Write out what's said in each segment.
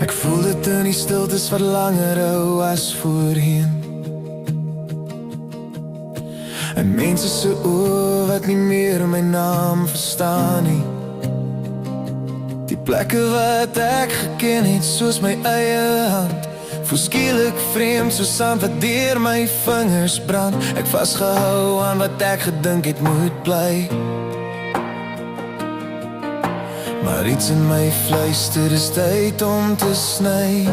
Ek voel dit in die stiltes wat langer hou as voorheen. En mense se oë wat nie meer my naam verstaan nie. Die plekke wat ek geken het soos my eie hand, voel skielik vreemd soos sand wat deur my vingers brand. Ek vasgehou aan wat ek gedink het moet bly, maar iets in my fluister, dis tyd om te sny.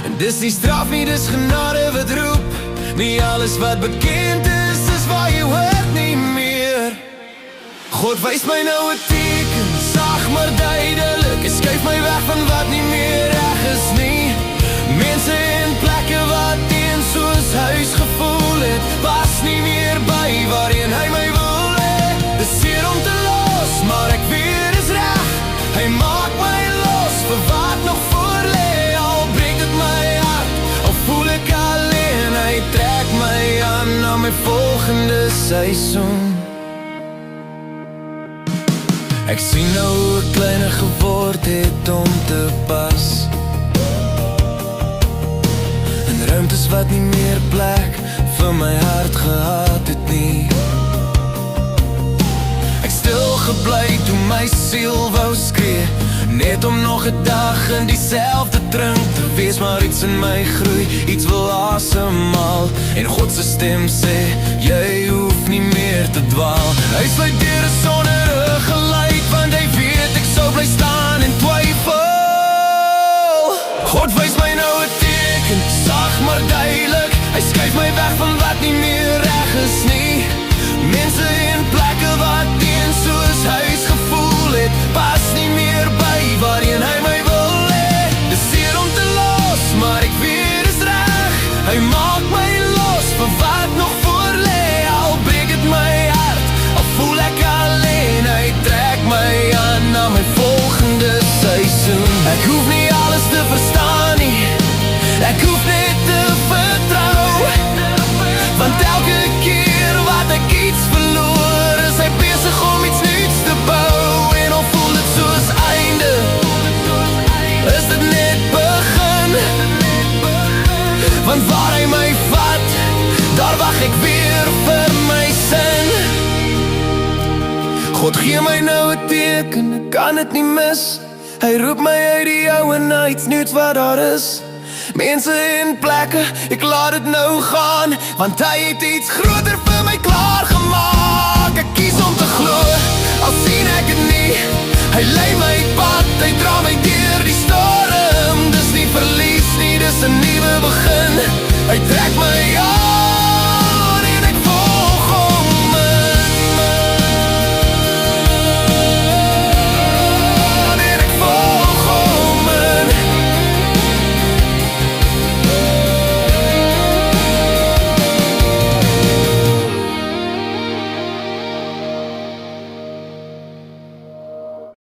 En dis nie straf nie, dis genade wat roep. Nie alles wat bekend is waar jy hoort nie meer. God wys my nou 'n teken, sag maar duidelik. Hy skuif my weg van wat nie meer reg is nie. Mense en plekke wat een soos huis gevoel het, pas nie meer by waarheen hy my wil hê. Dis seer om te los, maar ek weet is reg. Hy maak my los vir wat nog voor lê. Al breek dit my hart, al voel ek alleen. Hy trek my aan na my volgende seisoen. Ek sien nou hoe ek kleiner geword het om te pas, in ruimtes wat nie meer plek vir my hart gehad het nie. Ek stil gebly toe my siel wou skree, net om nog 'n dag in dieselfde drink te wees. Maar iets in my groei, iets wil asemhaal, en God se stem sê, jy hoef nie meer te dwaal. Hy sluit deure sonder 'n geluid, want hy weet ek sou bly staan en twyfel. God wys my nou 'n teken, sag maar duidelik. Hy skuif my weg van wat nie meer reg is nie. Mense en plekke wat een soos huis gevoel het, pas nie meer by waarheen hy my wil hê. Dis seer om te los, maar ek weet is reg. Hy maak my los vir wat nog voor lê. Al breek dit my hart, al voel ek alleen. Hy trek my aan na my volgende seisoen. Ek hoef nie alles te verstaan nie, ek hoef net te vertrou. Want elke keer wat ek iets verloor, is hy besig om iets nuuts te bou. En al voel dit soos einde, is dit net begin. Want waar hy my vat, daar wag ek weer vir my sin. God gee my nou 'n teken, ek kan dit nie mis. Hy roep my uit die ou en na iets nuuts wat daar is. Mense en plekke, ek laat dit nou gaan, want hy het iets groter vir my klaargemaak.